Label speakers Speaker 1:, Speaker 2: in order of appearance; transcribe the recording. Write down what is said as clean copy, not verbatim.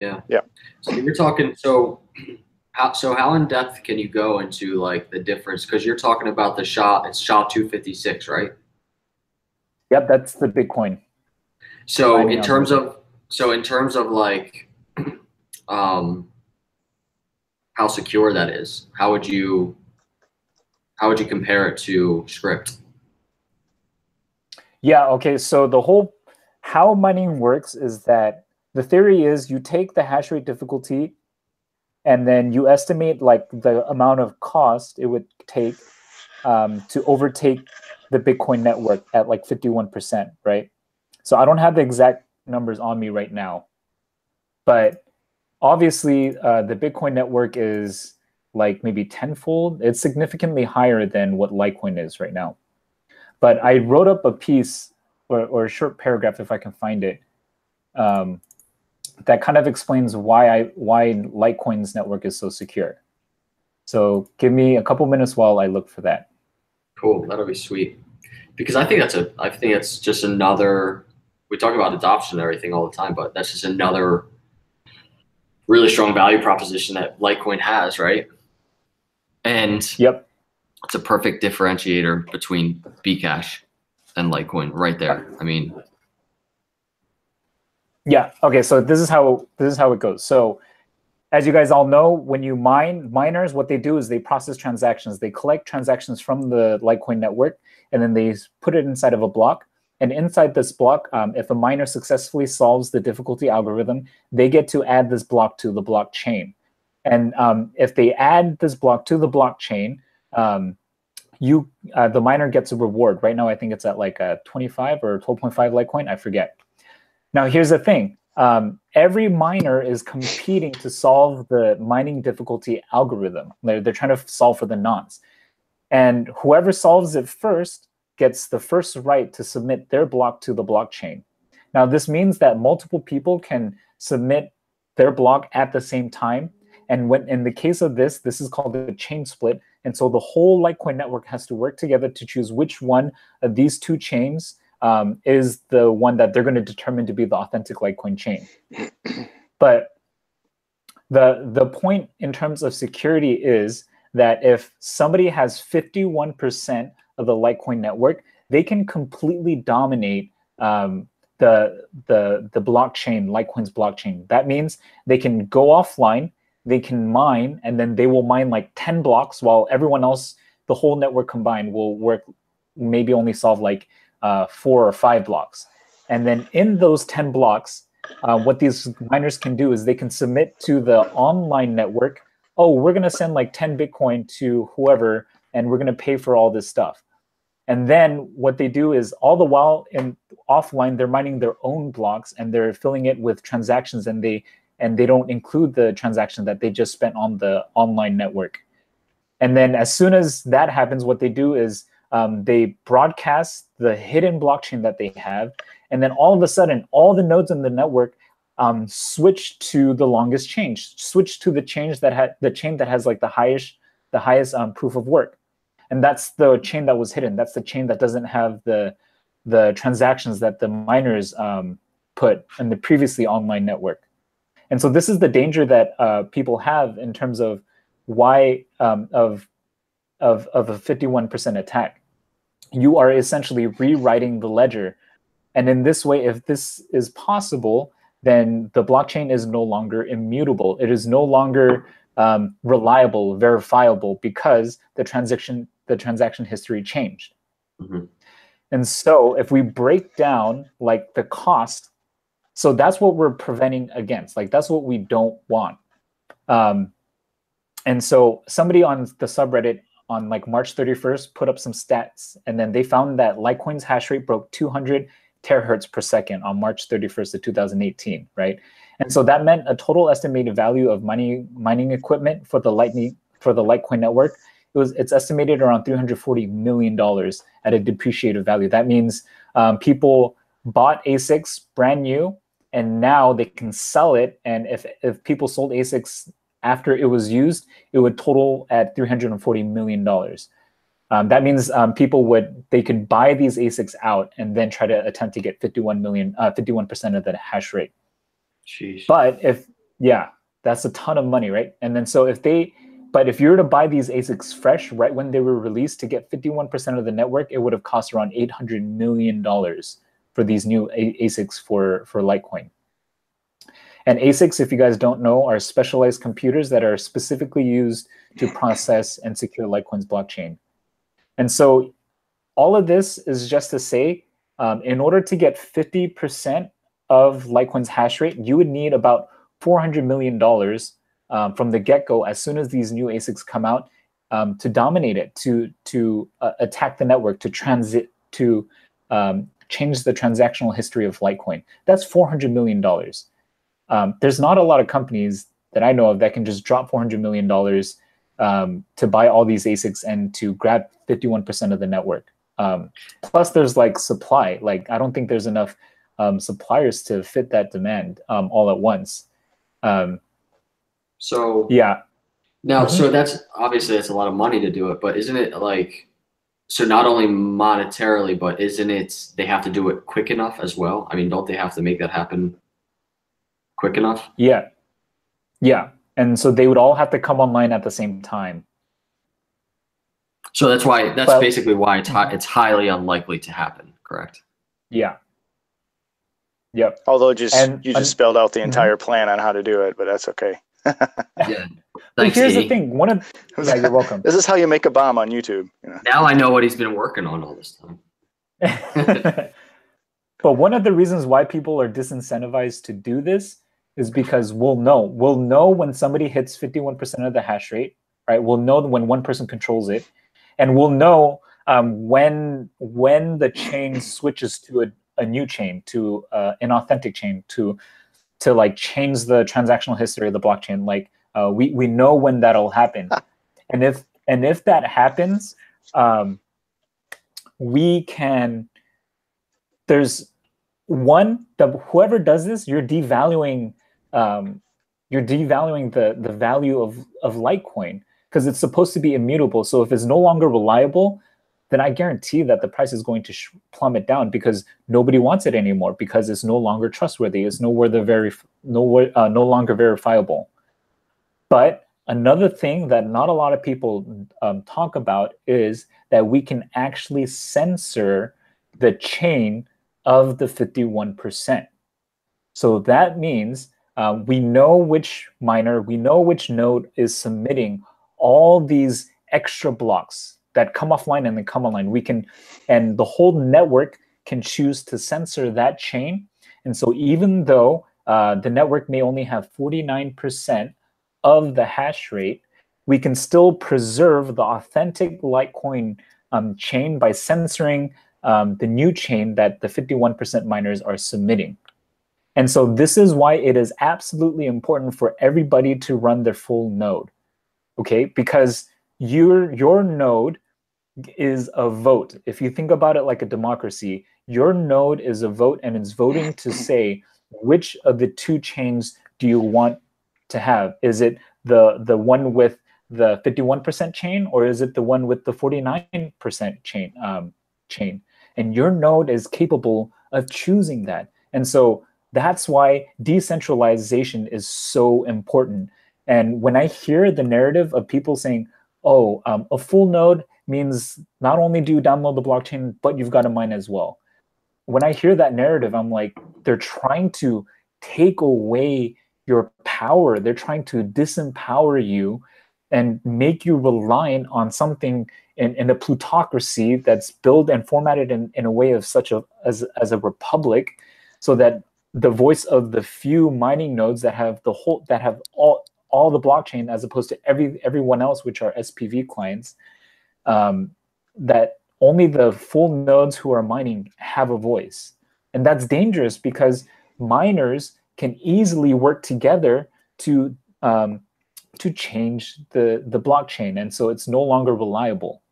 Speaker 1: Yeah.
Speaker 2: Yeah.
Speaker 1: So you're talking, how in depth can you go into like the difference? Because you're talking about the SHA, it's SHA-256, right?
Speaker 2: Yep, that's the Bitcoin
Speaker 1: So
Speaker 2: mining
Speaker 1: in terms
Speaker 2: algorithm.
Speaker 1: of like um how secure that is, how would you compare it to script?
Speaker 2: Yeah, okay. So the whole how mining works is that the theory is you take the hash rate difficulty and then you estimate like the amount of cost it would take to overtake the Bitcoin network at like 51%, right? So I don't have the exact numbers on me right now, but obviously the Bitcoin network is like maybe tenfold. It's significantly higher than what Litecoin is right now. But I wrote up a piece or a short paragraph, if I can find it, um, that kind of explains why Litecoin's network is so secure. So give me a couple minutes while I look for that.
Speaker 1: Cool, that'll be sweet. Because I think it's just another. We talk about adoption and everything all the time, but that's just another really strong value proposition that Litecoin has, right? And
Speaker 2: Yep.
Speaker 1: it's a perfect differentiator between Bcash and Litecoin right there. I mean,
Speaker 2: Yeah. Okay. So this is how it goes. So as you guys all know, when you miners, what they do is they process transactions. They collect transactions from the Litecoin network, and then they put it inside of a block. And inside this block, if a miner successfully solves the difficulty algorithm, they get to add this block to the blockchain. And if they add this block to the blockchain, um, the miner gets a reward. Right now, I think it's at like a 25 or 12.5 Litecoin. I forget. Now, here's the thing. Every miner is competing to solve the mining difficulty algorithm. They're trying to solve for the nonce. And whoever solves it first gets the first right to submit their block to the blockchain. Now, this means that multiple people can submit their block at the same time. And when in the case of this is called the chain split. And so the whole Litecoin network has to work together to choose which one of these two chains is the one that they're going to determine to be the authentic Litecoin chain. But the point in terms of security is that if somebody has 51% of the Litecoin network, they can completely dominate the blockchain, Litecoin's blockchain. That means they can go offline, they can mine, and then they will mine like 10 blocks while everyone else, the whole network combined, will work maybe only solve like 4 or 5 blocks. And then in those 10 blocks, what these miners can do is they can submit to the online network, oh, we're going to send like 10 Bitcoin to whoever, and we're going to pay for all this stuff. And then what they do is all the while in offline, they're mining their own blocks and they're filling it with transactions, and they don't include the transaction that they just spent on the online network. And then as soon as that happens, what they do is they broadcast the hidden blockchain that they have, and then all of a sudden, all the nodes in the network switch to the longest chain, switch to the chain that has like the highest proof of work, and that's the chain that was hidden. That's the chain that doesn't have the transactions that the miners put in the previously online network. And so this is the danger that people have in terms of why of a 51% attack. You are essentially rewriting the ledger. And in this way, if this is possible, then the blockchain is no longer immutable. It is no longer reliable, verifiable, because the transaction history changed.
Speaker 1: mm-hmm.
Speaker 2: And so if we break down like the cost, so that's what we're preventing against. Like that's what we don't want. And so somebody on the subreddit on like March 31st put up some stats, and then they found that Litecoin's hash rate broke 200 terahertz per second on March 31st of 2018, right? And so that meant a total estimated value of mining equipment for the Litecoin network. It's estimated around $340 million at a depreciated value. That means people bought ASICs brand new, and now they can sell it. And if people sold ASICs after it was used, it would total at $340 million. That means they could buy these ASICs out and then try to attempt to get 51% of the hash rate.
Speaker 1: Jeez.
Speaker 2: But Yeah, that's a ton of money, right? And then so but if you were to buy these ASICs fresh right when they were released to get 51% of the network, it would have cost around $800 million for these new ASICs for Litecoin. And ASICs, if you guys don't know, are specialized computers that are specifically used to process and secure Litecoin's blockchain. And so all of this is just to say, in order to get 50% of Litecoin's hash rate, you would need about $400 million from the get-go as soon as these new ASICs come out to dominate it, to attack the network, to change the transactional history of Litecoin. That's $400 million. There's not a lot of companies that I know of that can just drop $400 million to buy all these ASICs and to grab 51% of the network. Plus, there's like supply. Like, I don't think there's enough suppliers to fit that demand all at once.
Speaker 1: So
Speaker 2: yeah.
Speaker 1: Now, so that's obviously that's a lot of money to do it, but isn't it like, so not only monetarily, but isn't it they have to do it quick enough as well? I mean, don't they have to make that happen quick enough?
Speaker 2: Yeah. Yeah. And so they would all have to come online at the same time.
Speaker 1: So that's basically why it's highly unlikely to happen, correct?
Speaker 2: Yeah. Yep.
Speaker 3: Although you just spelled out the entire plan on how to do it, but that's okay.
Speaker 1: Yeah.
Speaker 2: Thanks, here's the thing. Yeah, you're welcome.
Speaker 3: This is how you make a bomb on YouTube. You know?
Speaker 1: Now I know what he's been working on all this time.
Speaker 2: But one of the reasons why people are disincentivized to do this is because we'll know when somebody hits 51% of the hash rate, right? We'll know when one person controls it, and we'll know when the chain switches to a new chain, to an authentic chain, to like change the transactional history of the blockchain. Like we know when that'll happen, and if that happens, we can. There's whoever does this, you're devaluing the value of Litecoin, because it's supposed to be immutable. So if it's no longer reliable, then I guarantee that the price is going to plummet down, because nobody wants it anymore, because it's no longer trustworthy. It's no longer verifiable. But another thing that not a lot of people talk about is that we can actually censor the chain of the 51%. So that means we know which miner, we know which node is submitting all these extra blocks that come offline and then come online. And the whole network can choose to censor that chain. And so even though the network may only have 49% of the hash rate, we can still preserve the authentic Litecoin chain by censoring the new chain that the 51% miners are submitting. And so this is why it is absolutely important for everybody to run their full node, okay? Because your node is a vote. If you think about it like a democracy, your node is a vote, and it's voting to say which of the two chains do you want to have. Is it the one with the 51% chain, or is it the one with the 49% chain? And your node is capable of choosing that. And so that's why decentralization is so important. And when I hear the narrative of people saying, oh, a full node means not only do you download the blockchain, but you've got to mine as well. When I hear that narrative, I'm like, they're trying to take away your power. They're trying to disempower you and make you reliant on something in a plutocracy that's built and formatted in a way of as a republic, so that the voice of the few mining nodes that have all the blockchain, as opposed to everyone else, which are SPV clients, that only the full nodes who are mining have a voice. And that's dangerous, because miners can easily work together to change the blockchain, and so it's no longer reliable.